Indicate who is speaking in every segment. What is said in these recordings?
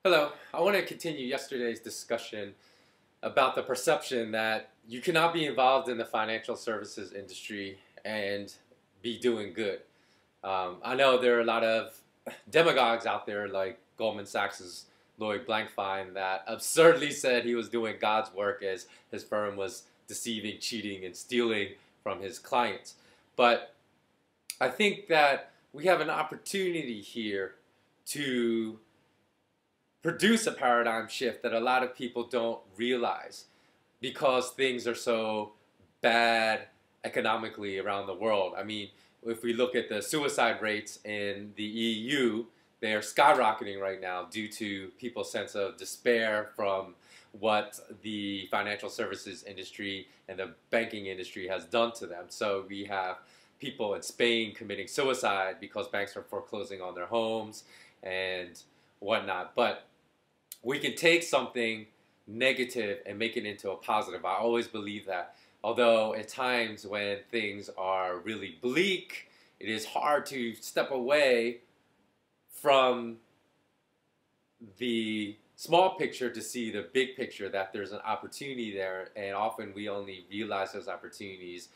Speaker 1: Hello, I want to continue yesterday's discussion about the perception that you cannot be involved in the financial services industry and be doing good. I know there are a lot of demagogues out there like Goldman Sachs's Lloyd Blankfein that absurdly said he was doing God's work as his firm was deceiving, cheating, and stealing from his clients. But I think that we have an opportunity here to produce a paradigm shift that a lot of people don't realize because things are so bad economically around the world. I mean, if we look at the suicide rates in the EU, they are skyrocketing right now due to people's sense of despair from what the financial services industry and the banking industry has done to them. So we have people in Spain committing suicide because banks are foreclosing on their homes and whatnot. But we can take something negative and make it into a positive. I always believe that. Although at times when things are really bleak, it is hard to step away from the small picture to see the big picture, that there's an opportunity there, and often we only realize those opportunities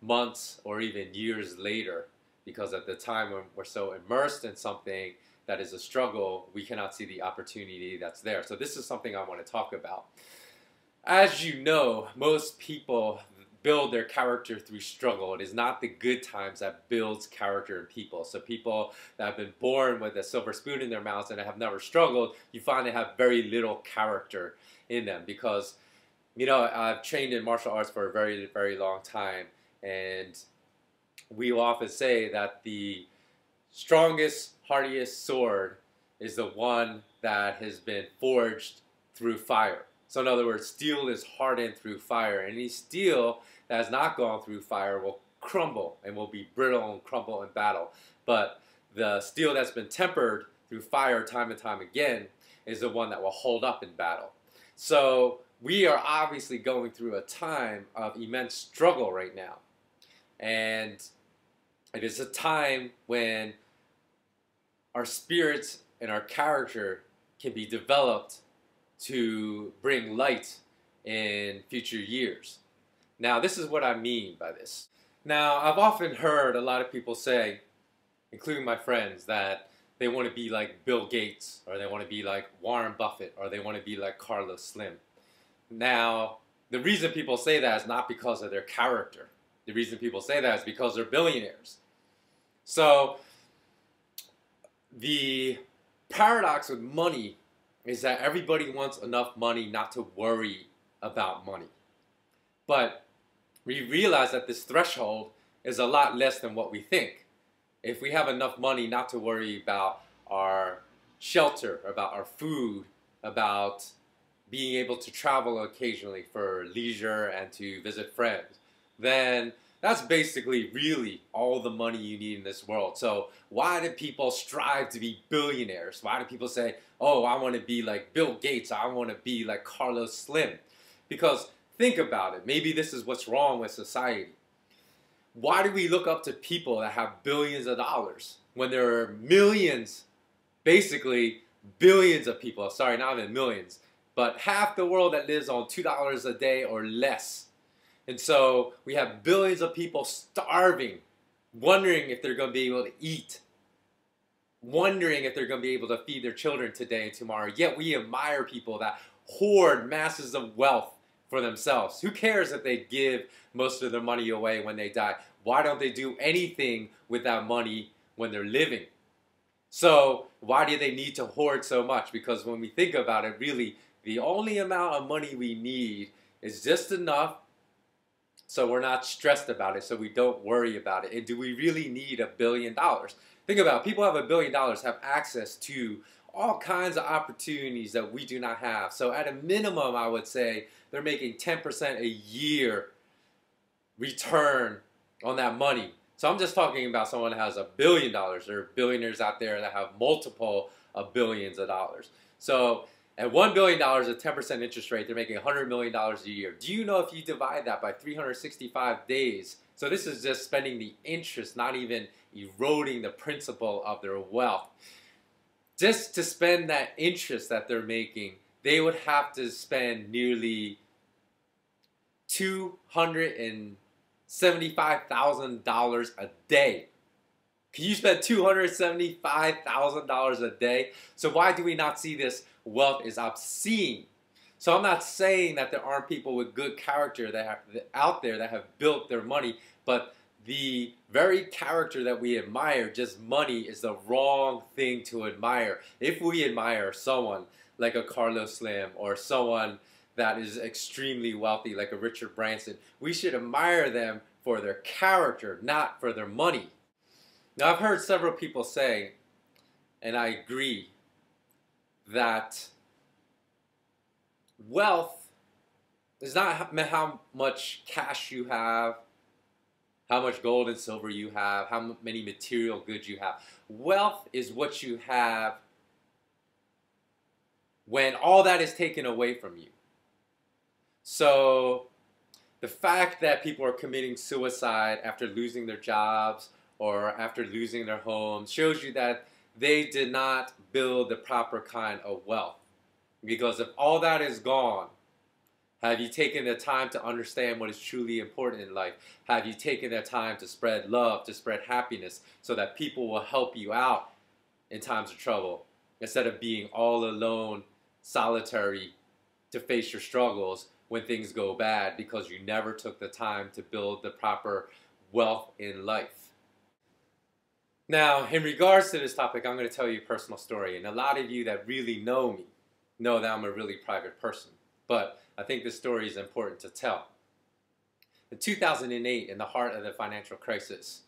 Speaker 1: months or even years later, because at the time when we're so immersed in something that is a struggle, we cannot see the opportunity that's there. So this is something I want to talk about. As you know, most people build their character through struggle. It is not the good times that builds character in people. So people that have been born with a silver spoon in their mouths and have never struggled, you find they have very little character in them because, you know, I've trained in martial arts for a very, very long time, and we will often say that the strongest, hardiest sword is the one that has been forged through fire. So in other words, steel is hardened through fire. Any steel that has not gone through fire will crumble and will be brittle and crumble in battle. But the steel that's been tempered through fire time and time again is the one that will hold up in battle. So we are obviously going through a time of immense struggle right now. And it is a time when our spirits and our character can be developed to bring light in future years. Now, this is what I mean by this. Now, I've often heard a lot of people say, including my friends, that they want to be like Bill Gates, or they want to be like Warren Buffett, or they want to be like Carlos Slim. Now, the reason people say that is not because of their character. The reason people say that is because they're billionaires. So, the paradox with money is that everybody wants enough money not to worry about money. But we realize that this threshold is a lot less than what we think. If we have enough money not to worry about our shelter, about our food, about being able to travel occasionally for leisure and to visit friends, then that's basically really all the money you need in this world. So why do people strive to be billionaires? Why do people say, oh, I want to be like Bill Gates, I want to be like Carlos Slim? Because think about it, maybe this is what's wrong with society. Why do we look up to people that have billions of dollars when there are millions, basically billions of people, sorry, not even millions, but half the world that lives on $2 a day or less? And so we have billions of people starving, wondering if they're going to be able to eat, wondering if they're going to be able to feed their children today and tomorrow. Yet we admire people that hoard masses of wealth for themselves. Who cares if they give most of their money away when they die? Why don't they do anything with that money when they're living? So why do they need to hoard so much? Because when we think about it, really, the only amount of money we need is just enough so we're not stressed about it, so we don't worry about it. And do we really need $1 billion? Think about it. People have $1 billion, have access to all kinds of opportunities that we do not have. So at a minimum, I would say they're making 10% a year return on that money. So I'm just talking about someone that has $1 billion. There are billionaires out there that have multiple of billions of dollars. So at $1 billion at 10% interest rate, they're making $100 million a year. Do you know if you divide that by 365 days? So this is just spending the interest, not even eroding the principal of their wealth. just to spend that interest that they're making, they would have to spend nearly $275,000 a day. Can you spend $275,000 a day? So why do we not see this wealth is obscene? So I'm not saying that there aren't people with good character out there that have built their money, but the very character that we admire, just money, is the wrong thing to admire. If we admire someone like a Carlos Slim or someone that is extremely wealthy like a Richard Branson, we should admire them for their character, not for their money. Now, I've heard several people say, and I agree, that wealth is not how much cash you have, how much gold and silver you have, how many material goods you have. Wealth is what you have when all that is taken away from you. So the fact that people are committing suicide after losing their jobs or after losing their homes shows you that they did not build the proper kind of wealth. Because if all that is gone, have you taken the time to understand what is truly important in life? Have you taken the time to spread love, to spread happiness, so that people will help you out in times of trouble, instead of being all alone, solitary, to face your struggles when things go bad because you never took the time to build the proper wealth in life? Now, in regards to this topic, I'm going to tell you a personal story. And a lot of you that really know me know that I'm a really private person. But I think this story is important to tell. In 2008, in the heart of the financial crisis,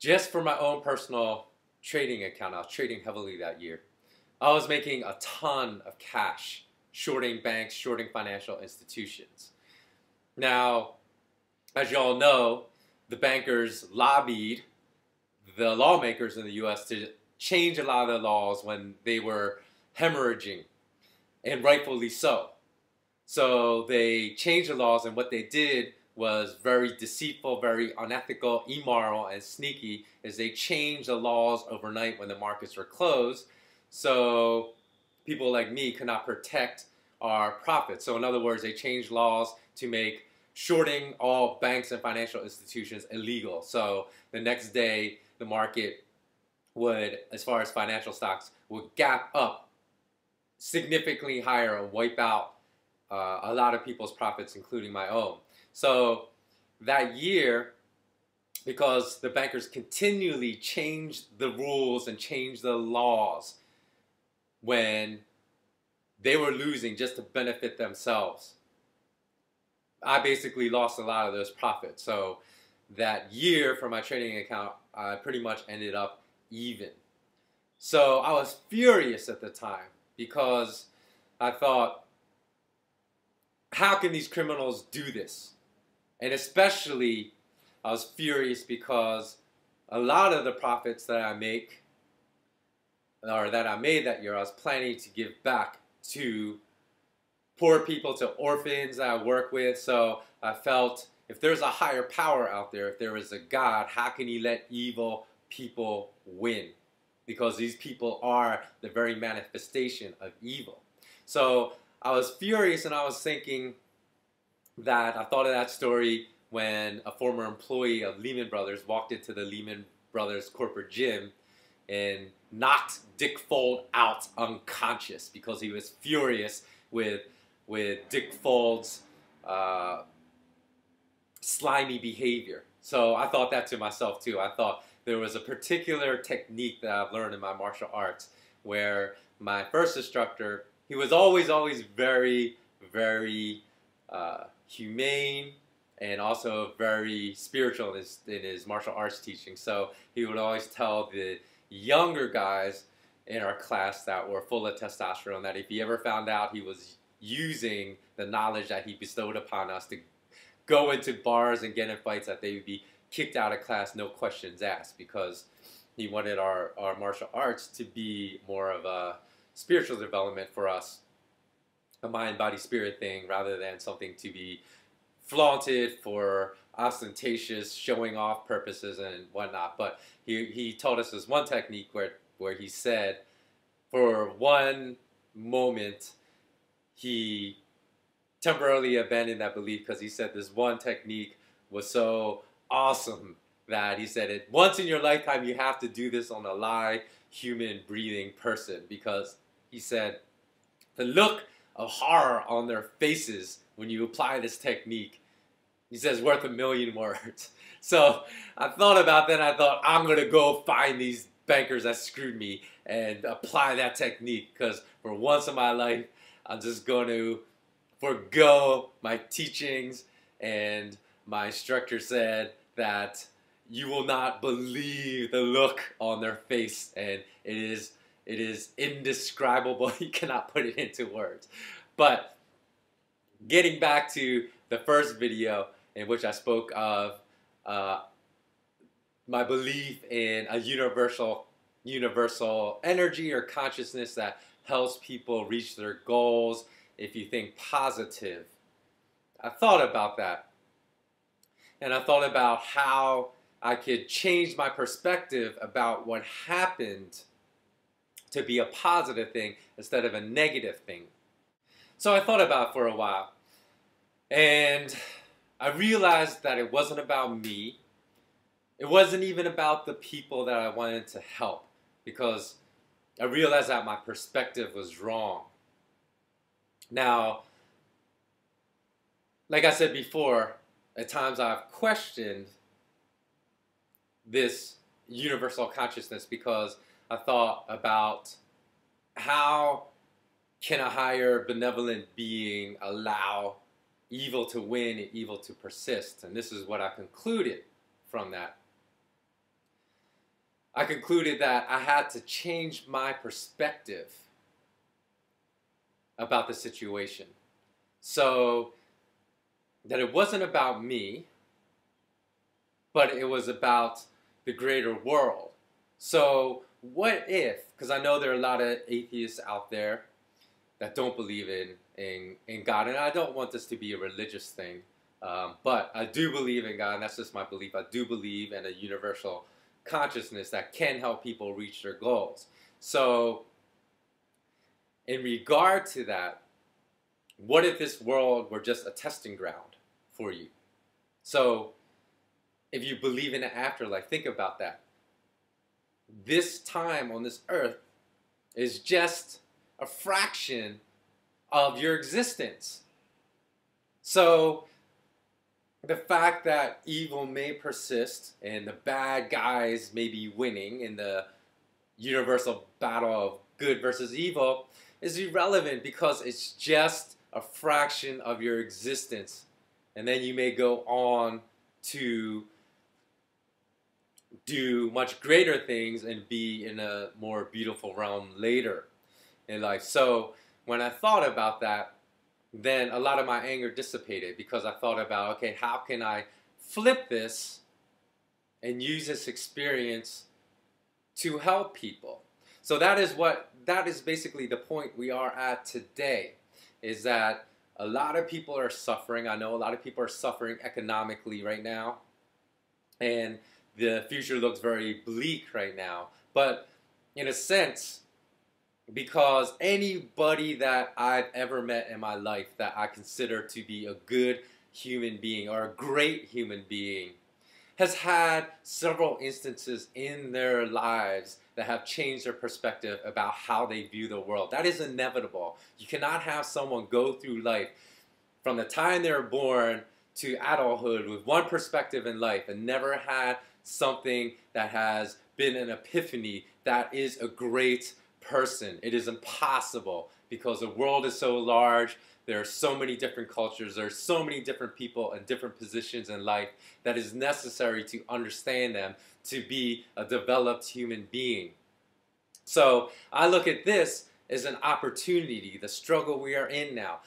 Speaker 1: just for my own personal trading account, I was trading heavily that year. I was making a ton of cash, shorting banks, shorting financial institutions. Now, as you all know, the bankers lobbied the lawmakers in the US to change a lot of the laws when they were hemorrhaging, and rightfully so. So they changed the laws, and what they did was very deceitful, very unethical, immoral, and sneaky, is they changed the laws overnight when the markets were closed, so people like me could not protect our profits. So in other words, they changed laws to make shorting all banks and financial institutions illegal. So the next day, the market would, as far as financial stocks, would gap up significantly higher and wipe out a lot of people's profits, including my own. So that year, because the bankers continually changed the rules and changed the laws when they were losing just to benefit themselves, I basically lost a lot of those profits. So that year for my trading account, I pretty much ended up even. So I was furious at the time because I thought, how can these criminals do this? And especially, I was furious because a lot of the profits that I make, or that I made that year, I was planning to give back to poor people, to orphans that I work with. So I felt, if there's a higher power out there, if there is a God, how can he let evil people win? Because these people are the very manifestation of evil. So I was furious, and I was thinking that I thought of that story when a former employee of Lehman Brothers walked into the Lehman Brothers corporate gym and knocked Dick Fold out unconscious because he was furious with Dick Fold's slimy behavior. So I thought that to myself too. I thought there was a particular technique that I've learned in my martial arts where my first instructor, he was always very, very humane and also very spiritual in his martial arts teaching. So he would always tell the younger guys in our class that were full of testosterone that if he ever found out he was using the knowledge that he bestowed upon us to go into bars and get in fights, that they would be kicked out of class, no questions asked, because he wanted our martial arts to be more of a spiritual development for us, a mind, body, spirit thing, rather than something to be flaunted for ostentatious showing off purposes and whatnot. But he taught us this one technique where he said, for one moment, he temporarily abandoned that belief because he said this one technique was so awesome that he said it once in your lifetime you have to do this on a live human breathing person, because he said the look of horror on their faces when you apply this technique, he says, worth a million words. So I thought about that and I thought, I'm going to go find these bankers that screwed me and apply that technique, because for once in my life I'm just going to forgo my teachings. And my instructor said that you will not believe the look on their face, and it is indescribable. You cannot put it into words. But getting back to the first video in which I spoke of my belief in a universal energy or consciousness that helps people reach their goals if you think positive. I thought about that. And I thought about how I could change my perspective about what happened to be a positive thing instead of a negative thing. So I thought about it for a while. And I realized that it wasn't about me. It wasn't even about the people that I wanted to help, because I realized that my perspective was wrong. Now, like I said before, at times I've questioned this universal consciousness because I thought about how can a higher benevolent being allow evil to win and evil to persist? And this is what I concluded from that. I concluded that I had to change my perspective about the situation. So that it wasn't about me, but it was about the greater world. So what if, because I know there are a lot of atheists out there that don't believe in God, and I don't want this to be a religious thing, but I do believe in God, and that's just my belief. I do believe in a universal consciousness that can help people reach their goals. So in regard to that, what if this world were just a testing ground for you? So if you believe in an afterlife, think about that. This time on this earth is just a fraction of your existence. So the fact that evil may persist and the bad guys may be winning in the universal battle of good versus evil is irrelevant, because it's just a fraction of your existence. And then you may go on to do much greater things and be in a more beautiful realm later in life. So when I thought about that, then a lot of my anger dissipated, because I thought about, okay, how can I flip this and use this experience to help people? So that is basically the point we are at today, is that a lot of people are suffering. I know a lot of people are suffering economically right now, and the future looks very bleak right now. But in a sense, because anybody that I've ever met in my life that I consider to be a good human being or a great human being has had several instances in their lives that have changed their perspective about how they view the world. That is inevitable. You cannot have someone go through life from the time they were born to adulthood with one perspective in life and never had something that has been an epiphany that is a great person. It is impossible, because the world is so large. There are so many different cultures. There are so many different people in different positions in life that is necessary to understand them to be a developed human being. So I look at this as an opportunity, the struggle we are in now,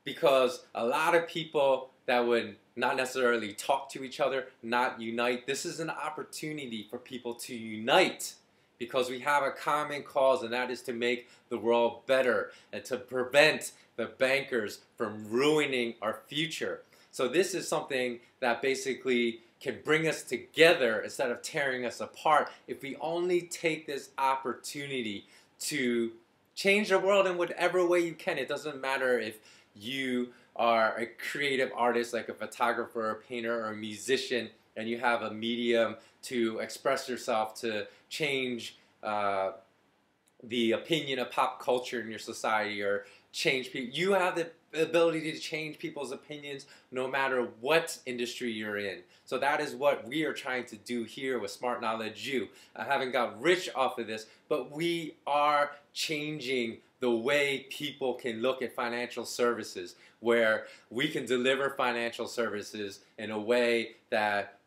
Speaker 1: because a lot of people that would not necessarily talk to each other, not unite, this is an opportunity for people to unite, because we have a common cause, and that is to make the world better and to prevent the bankers from ruining our future. So this is something that basically can bring us together instead of tearing us apart, if we only take this opportunity to change the world in whatever way you can. It doesn't matter if you are a creative artist like a photographer, a painter, or a musician, and you have a medium to express yourself, to change the opinion of pop culture in your society, or change people. You have the ability to change people's opinions no matter what industry you're in. So that is what we are trying to do here with Smart Knowledge U. I haven't got rich off of this, but we are changing the way people can look at financial services, where we can deliver financial services in a way that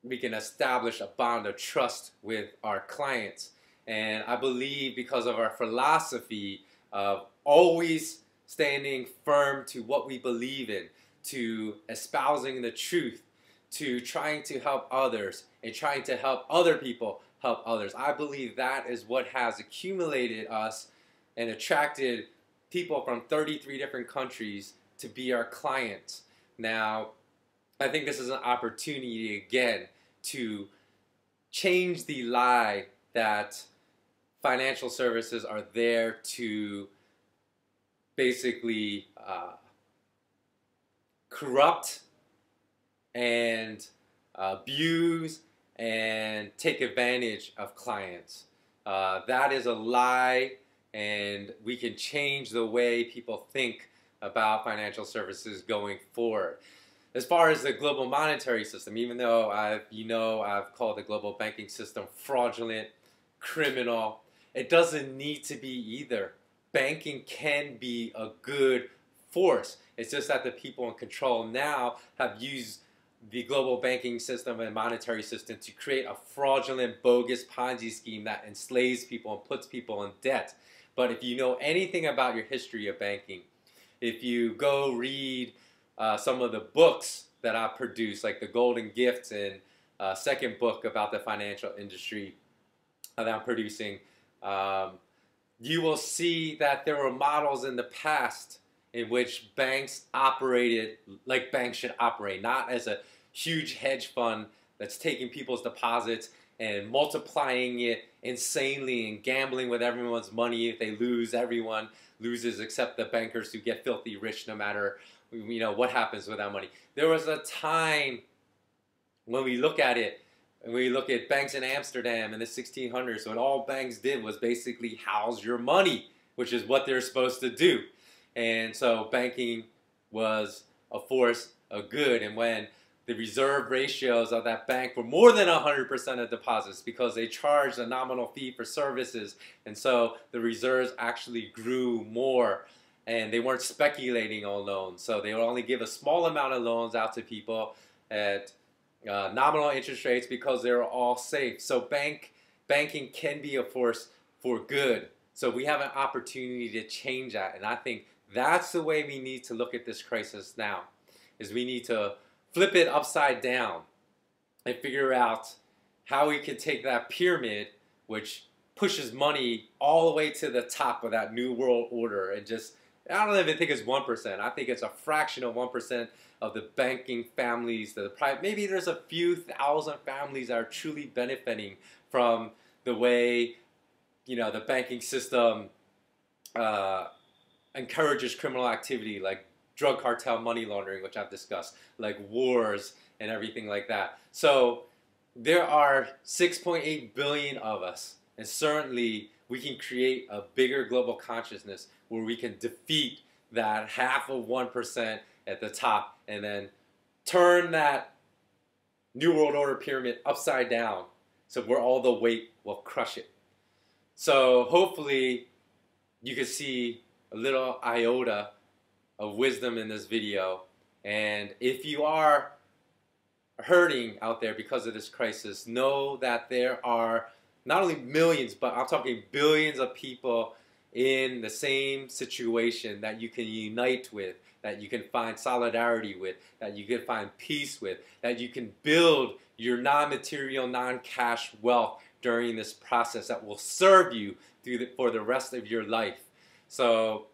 Speaker 1: we can establish a bond of trust with our clients. And I believe, because of our philosophy of always standing firm to what we believe in, to espousing the truth, to trying to help others, and trying to help other people help others, I believe that is what has accumulated us and attracted people from 33 different countries to be our clients. Now, I think this is an opportunity again to change the lie that financial services are there to basically corrupt and abuse and take advantage of clients. That is a lie, and we can change the way people think about financial services going forward. As far as the global monetary system, even though I've called the global banking system fraudulent, criminal, it doesn't need to be either. Banking can be a good force. It's just that the people in control now have used the global banking system and monetary system to create a fraudulent, bogus Ponzi scheme that enslaves people and puts people in debt. But if you know anything about your history of banking, if you go read some of the books that I produced, like The Golden Gift and second book about the financial industry that I'm producing, you will see that there were models in the past in which banks operated like banks should operate, not as a huge hedge fund that's taking people's deposits and multiplying it insanely and gambling with everyone's money. If they lose, everyone loses except the bankers, who get filthy rich no matter what happens with that money. There was a time when we look at it, and we look at banks in Amsterdam in the 1600s, when all banks did was basically house your money, which is what they're supposed to do. And so banking was a force of good. And when the reserve ratios of that bank were more than 100% of deposits, because they charged a nominal fee for services, and so the reserves actually grew more, and they weren't speculating on loans. So they would only give a small amount of loans out to people at nominal interest rates because they were all safe. So banking can be a force for good. So we have an opportunity to change that. And I think that's the way we need to look at this crisis now, is we need to flip it upside down and figure out how we can take that pyramid, which pushes money all the way to the top of that new world order, and just, I don't even think it's 1%. I think it's a fraction of 1% of the banking families, maybe there's a few thousand families that are truly benefiting from the way, the banking system encourages criminal activity, like drug cartel money laundering, which I've discussed, like wars and everything like that. So there are 6.8 billion of us, and certainly we can create a bigger global consciousness where we can defeat that half of 1% at the top, and then turn that New World Order pyramid upside down, so where all the weight will crush it. So hopefully you can see a little iota of wisdom in this video. And if you are hurting out there because of this crisis, know that there are not only millions, but I'm talking billions of people in the same situation that you can unite with, that you can find solidarity with, that you can find peace with, that you can build your non-material, non-cash wealth during this process that will serve you for the rest of your life. So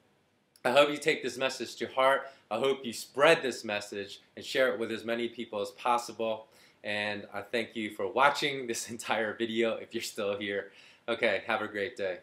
Speaker 1: I hope you take this message to heart. I hope you spread this message and share it with as many people as possible. And I thank you for watching this entire video if you're still here. Okay, have a great day.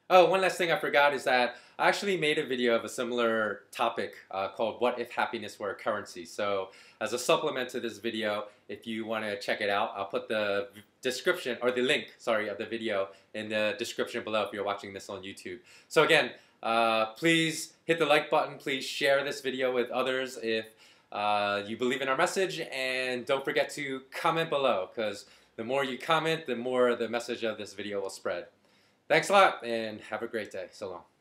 Speaker 1: Oh, one last thing I forgot is that I actually made a video of a similar topic called What If Happiness Were a Currency? So as a supplement to this video, if you want to check it out, I'll put the description, or the link, sorry, of the video in the description below if you're watching this on YouTube. So again, please hit the like button, please share this video with others if you believe in our message, and don't forget to comment below, because the more you comment, the more the message of this video will spread. Thanks a lot, and have a great day. So long.